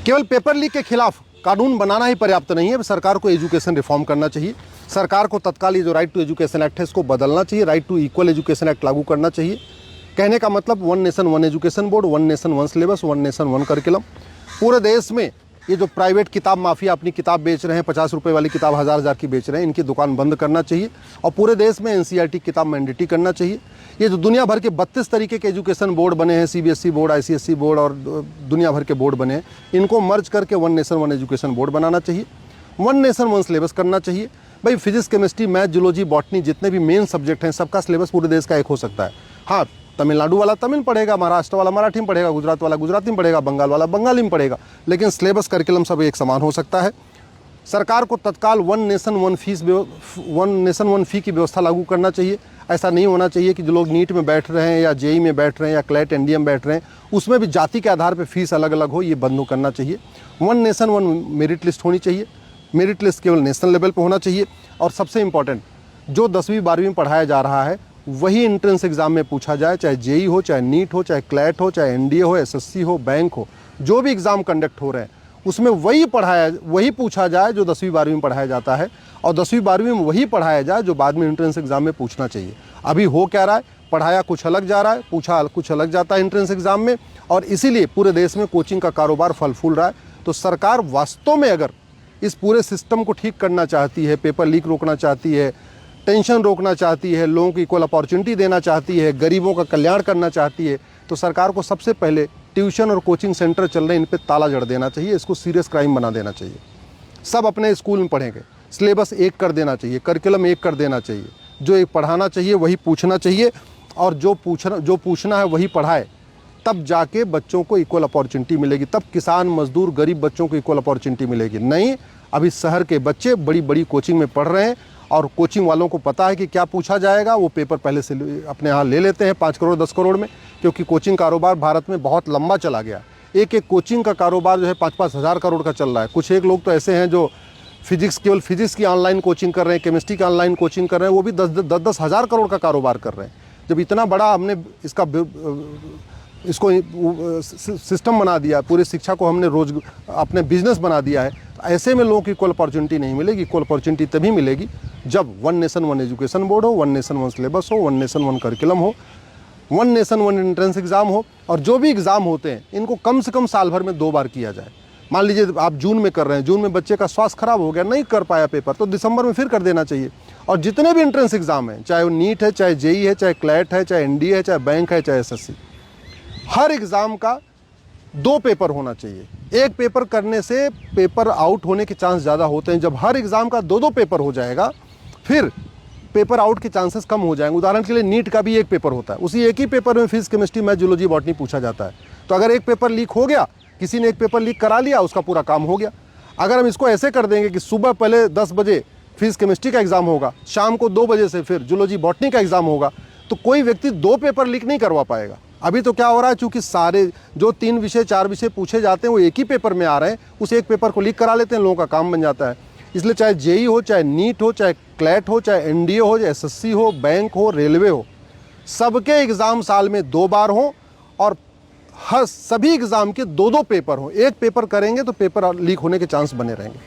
केवल paper leak के खिलाफ कानून बनाना ही पर्याप्त नहीं है, सरकार को एजुकेशन रिफॉर्म करना चाहिए। सरकार को तत्काल ये जो राइट टू एजुकेशन एक्ट है इसको बदलना चाहिए, right to equal education act लागू करना चाहिए। कहने का मतलब one nation one education board, one nation one syllabus, one nation one curriculum. पूरे देश में ये जो प्राइवेट किताब माफिया अपनी किताब बेच रहे हैं, 50 रुपये वाली किताब 1000 की बेच रहे हैं, इनकी दुकान बंद करना चाहिए और पूरे देश में एनसीईआरटी किताब मैंडेटरी करना चाहिए। ये जो दुनिया भर के 32 तरीके के एजुकेशन बोर्ड बने हैं, सीबीएसई बोर्ड, आईसीएसई बोर्ड और दुनिया भर के बोर्ड बने हैं, इनको मर्ज करके one nation one education board बनाना चाहिए। वन नेशन वन सिलेबस करना चाहिए। भाई physics, chemistry, math, zoology, botany जितने भी मेन सब्जेक्ट हैं सबका सिलेबस पूरे देश का एक हो सकता है। हाँ, तमिलनाडु वाला तमिल पढ़ेगा, महाराष्ट्र वाला मराठी में पढ़ेगा, गुजरात वाला गुजराती में पढ़ेगा, बंगाल वाला बंगाली में पढ़ेगा, लेकिन सिलेबस करिकुलम सब एक समान हो सकता है। सरकार को तत्काल वन नेशन वन फी की व्यवस्था लागू करना चाहिए। ऐसा नहीं होना चाहिए कि जो लोग नीट में बैठ रहे हैं या जेई में बैठ रहे हैं या क्लैट एनडीए में बैठ रहे हैं उसमें भी जाति के आधार पर फीस अलग अलग हो, ये बंद करना चाहिए। One nation one merit list होनी चाहिए। मेरिट लिस्ट केवल नेशनल लेवल पर होना चाहिए। और सबसे इम्पॉर्टेंट, जो 10वीं 12वीं में पढ़ाया जा रहा है वही एंट्रेंस एग्जाम में पूछा जाए, चाहे जेई हो, चाहे नीट हो, चाहे क्लैट हो, चाहे एनडीए हो, एसएससी हो, बैंक हो, जो भी एग्ज़ाम कंडक्ट हो रहे हैं उसमें वही पूछा जाए जो 10वीं 12वीं में पढ़ाया जाता है, और 10वीं 12वीं में वही पढ़ाया जाए जो बाद में एंट्रेंस एग्जाम में पूछना चाहिए। अभी हो क्या रहा है, पढ़ाया कुछ अलग जा रहा है, पूछा कुछ अलग जाता है एंट्रेंस एग्जाम में, और इसीलिए पूरे देश में कोचिंग का कारोबार फल फूल रहा है। तो सरकार वास्तव में अगर इस पूरे सिस्टम को ठीक करना चाहती है, पेपर लीक रोकना चाहती है, टेंशन रोकना चाहती है, लोगों को इक्वल अपॉर्चुनिटी देना चाहती है, गरीबों का कल्याण करना चाहती है, तो सरकार को सबसे पहले ट्यूशन और कोचिंग सेंटर चल रहे हैं इन पे ताला जड़ देना चाहिए। इसको सीरियस क्राइम बना देना चाहिए। सब अपने स्कूल में पढ़ेंगे, सिलेबस एक कर देना चाहिए, करिकुलम एक कर देना चाहिए। जो एक पढ़ाना चाहिए वही पूछना चाहिए, और जो पूछना है वही पढ़ाए, तब जाके बच्चों को इक्वल अपॉर्चुनिटी मिलेगी। तब किसान, मजदूर, गरीब बच्चों को इक्वल अपॉर्चुनिटी मिलेगी। नहीं, अभी शहर के बच्चे बड़ी बड़ी कोचिंग में पढ़ रहे हैं और कोचिंग वालों को पता है कि क्या पूछा जाएगा, वो पेपर पहले से अपने यहाँ ले लेते हैं 5 करोड़ 10 करोड़ में, क्योंकि कोचिंग कारोबार भारत में बहुत लंबा चला गया। एक कोचिंग का कारोबार जो है 5-5 हज़ार करोड़ का चल रहा है। कुछ एक लोग तो ऐसे हैं जो केवल फिजिक्स की ऑनलाइन कोचिंग कर रहे हैं, केमिस्ट्री की ऑनलाइन कोचिंग कर रहे हैं, वो भी 10-10 हज़ार करोड़ का कारोबार कर रहे हैं। जब इतना बड़ा हमने इसको सिस्टम बना दिया, पूरी शिक्षा को हमने अपने बिजनेस बना दिया है, तो ऐसे में लोगों की इक्वल अपॉर्चुनिटी नहीं मिलेगी। इक्वल अपॉर्चुनिटी तभी मिलेगी जब one nation one education board हो, वन नेशन वन सिलेबस हो, वन नेशन वन करिकुलम हो, one nation one entrance exam हो, और जो भी एग्ज़ाम होते हैं इनको कम से कम साल भर में 2 बार किया जाए। मान लीजिए आप जून में कर रहे हैं, जून में बच्चे का स्वास्थ्य खराब हो गया, नहीं कर पाया पेपर, तो दिसंबर में फिर कर देना चाहिए। और जितने भी एंट्रेंस एग्ज़ाम हैं, चाहे वो नीट है, चाहे जेई है, चाहे क्लैट है, चाहे एनडीए है, चाहे बैंक है, चाहे एसएससी, हर एग्ज़ाम का 2 पेपर होना चाहिए। एक पेपर करने से पेपर आउट होने के चांस ज़्यादा होते हैं। जब हर एग्ज़ाम का 2-2 पेपर हो जाएगा फिर पेपर आउट के चांसेस कम हो जाएंगे। उदाहरण के लिए नीट का भी एक पेपर होता है, उसी एक ही पेपर में physics, chemistry, math, zoology, botany पूछा जाता है। तो अगर एक पेपर लीक हो गया, किसी ने एक पेपर लीक करा लिया, उसका पूरा काम हो गया। अगर हम इसको ऐसे कर देंगे कि सुबह पहले 10 बजे फिजिक्स केमिस्ट्री का एग्ज़ाम होगा, शाम को 2 बजे से फिर जूलॉजी बॉटनी का एग्ज़ाम होगा, तो कोई व्यक्ति 2 पेपर लीक नहीं करवा पाएगा। अभी तो क्या हो रहा है, चूंकि सारे जो 3 विषय 4 विषय पूछे जाते हैं वो एक ही पेपर में आ रहे हैं, उस एक पेपर को लीक करा लेते हैं, लोगों का काम बन जाता है। इसलिए चाहे जेई हो, चाहे नीट हो, चाहे क्लैट हो, चाहे एनडीए हो, चाहे एसएससी हो, बैंक हो, रेलवे हो, सबके एग्ज़ाम साल में 2 बार हो, और हर सभी एग्ज़ाम के 2-2 पेपर हो। एक पेपर करेंगे तो पेपर लीक होने के चांस बने रहेंगे।